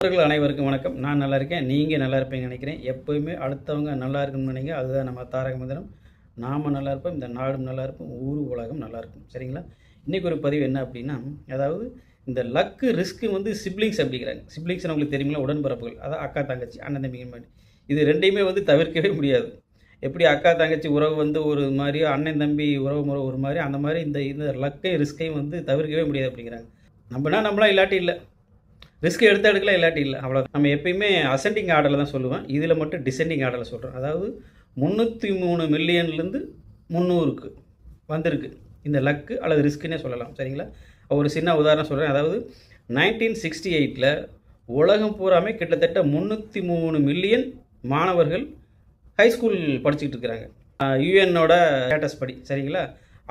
நண்பர்கள் அனைவருக்கும் வணக்கம். நான் நல்லா இருக்கேன். நீங்கள் நல்லா இருப்பீங்கன்னு நினைக்கிறேன். எப்போயுமே அடுத்தவங்க நல்லா இருக்கணும்னு நினைங்க. அதுதான் நம்ம தாரக மந்திரம். நாம் நல்லா இருப்போம், இந்த நாடும் நல்லா இருக்கும், ஊர் உலகம் நல்லா இருக்கும். சரிங்களா? இன்றைக்கி ஒரு பதிவு என்ன அப்படின்னா, அதாவது இந்த லக்கு ரிஸ்க்கு வந்து சிப்ளிங்ஸ் அப்படிங்கிறாங்க. சிப்ளிங்ஸ்னு உங்களுக்கு தெரியுங்களா? உடன்பிறப்புகள். அதான் அக்கா தங்கச்சி, அண்ணன் தம்பிங்க மாதிரி. இது ரெண்டையுமே வந்து தவிர்க்கவே முடியாது. எப்படி அக்கா தங்கச்சி உறவு வந்து ஒரு மாதிரி, அண்ணன் தம்பி உறவு முறை ஒரு மாதிரி, அந்த மாதிரி இந்த இந்த லக்கையும் ரிஸ்க்கையும் வந்து தவிர்க்கவே முடியாது அப்படிங்கிறாங்க. நம்பலாம் இல்லாட்டி இல்லை. ரிஸ்க் எடுக்கலாம் இல்லாட்டி இல்லை, அவ்வளோ. நம்ம எப்பயுமே அசெண்டிங் ஆர்டரில் தான் சொல்லுவேன். இதில் மட்டும் டிசெண்டிங் ஆர்டரில் சொல்கிறேன். அதாவது 303 மில்லியன்லேருந்து 300க்கு வந்திருக்கு இந்த லக்கு அல்லது ரிஸ்க்குன்னே சொல்லலாம். சரிங்களா? ஒரு சின்ன உதாரணம் சொல்கிறேன். அதாவது 1968 உலகம் பூராமே கிட்டத்தட்ட 303 மில்லியன் மாணவர்கள் ஹைஸ்கூல் படிச்சுக்கிட்டு இருக்கிறாங்க. யூஎன்னோட ஸ்டேட்டஸ் படி. சரிங்களா?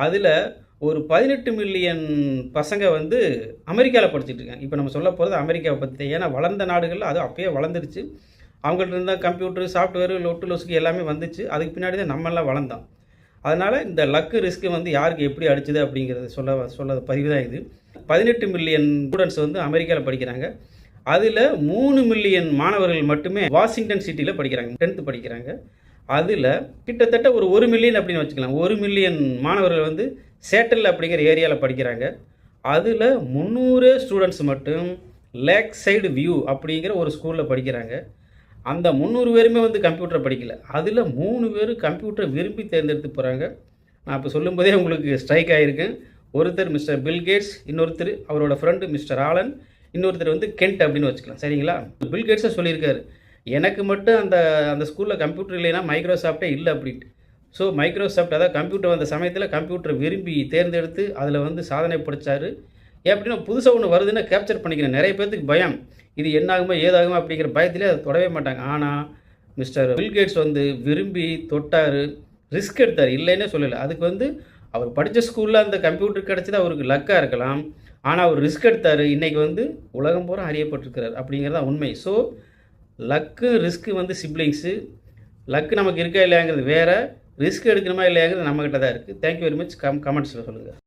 அதில் ஒரு 18 மில்லியன் பசங்க வந்து அமெரிக்காவில் படிச்சுட்டு இருக்காங்க. இப்போ நம்ம சொல்ல போகிறது அமெரிக்காவை பற்றி. ஏன்னா வளர்ந்த நாடுகளில் அது அப்பயே வளர்ந்துருச்சு. அவங்கள்ட்ட இருந்தால் கம்ப்யூட்டர், சாஃப்ட்வேரு, லொட்டு லொசுக்கு எல்லாமே வந்துச்சு. அதுக்கு பின்னாடி தான் நம்மெல்லாம் வளர்ந்தோம். அதனால் இந்த லக்கு ரிஸ்க்கு வந்து யாருக்கு எப்படி அடிச்சுது அப்படிங்கிறது சொல்ல பதிவு தான் இது. 18 மில்லியன் ஸ்டூடெண்ட்ஸ் வந்து அமெரிக்காவில் படிக்கிறாங்க. அதில் 3 மில்லியன் மாணவர்கள் மட்டுமே வாஷிங்டன் சிட்டியில் படிக்கிறாங்க, 10th படிக்கிறாங்க. அதில் கிட்டத்தட்ட ஒரு 1 மில்லியன் அப்படின்னு வச்சுக்கலாம். 1 மில்லியன் மாணவர்கள் வந்து சேட்டல் அப்படிங்கிற ஏரியாவில் படிக்கிறாங்க. அதில் 300 ஸ்டூடெண்ட்ஸ் மட்டும் லேக் சைடு வியூ அப்படிங்கிற ஒரு ஸ்கூலில் படிக்கிறாங்க. அந்த 300 பேருமே வந்து கம்ப்யூட்டரை படிக்கல. அதில் 3 பேர் கம்ப்யூட்டரை விரும்பி தேர்ந்தெடுத்து போகிறாங்க. நான் இப்போ சொல்லும்போதே உங்களுக்கு ஸ்ட்ரைக் ஆகிருக்கு. ஒருத்தர் மிஸ்டர் பில்கேட்ஸ், இன்னொருத்தர் அவரோட ஃப்ரெண்டு மிஸ்டர் ஆலன், இன்னொருத்தர் வந்து கென்ட் அப்படின்னு வச்சுக்கலாம். சரிங்களா? பில்கேட்ஸை சொல்லியிருக்காரு, எனக்கு மட்டும் அந்த ஸ்கூலில் கம்ப்யூட்டர் இல்லைன்னா மைக்ரோசாஃப்டே இல்லை அப்படின்ட்டு. ஸோ மைக்ரோசாஃப்ட், அதாவது கம்ப்யூட்டர் வந்த சமயத்தில் கம்ப்யூட்டரை விரும்பி தேர்ந்தெடுத்து அதில் வந்து சாதனை படைத்தார். எப்படின்னா புதுசாக ஒன்று வருதுன்னா கேப்சர் பண்ணிக்கிறேன். நிறைய பேர்த்துக்கு பயம், இது என்னாகுமோ ஏதாகுமோ அப்படிங்கிற பயத்திலே அதை தொடவே மாட்டாங்க. ஆனால் மிஸ்டர் பில்கேட்ஸ் வந்து விரும்பி தொட்டார், ரிஸ்க் எடுத்தார், இல்லைன்னே சொல்லலை. அதுக்கு வந்து அவர் படித்த ஸ்கூலில் அந்த கம்ப்யூட்டர் கிடச்சது அவருக்கு லக்காக இருக்கலாம். ஆனால் அவர் ரிஸ்க் எடுத்தார். இன்றைக்கி வந்து உலகம் பூரா அறியப்பட்டிருக்கிறார் அப்படிங்கிறது தான் உண்மை. ஸோ லக்கு ரிஸ்க்கு வந்து சிப்ளிங்ஸு. லக்கு நமக்கு இருக்கா இல்லையாங்கிறது வேறு, ரிஸ்க் எடுக்கணுமா இல்லையாங்கிறது நம்மக்கிட்ட தான் இருக்குது. Thank you very much. கமெண்ட்ஸில் சொல்லுங்கள்.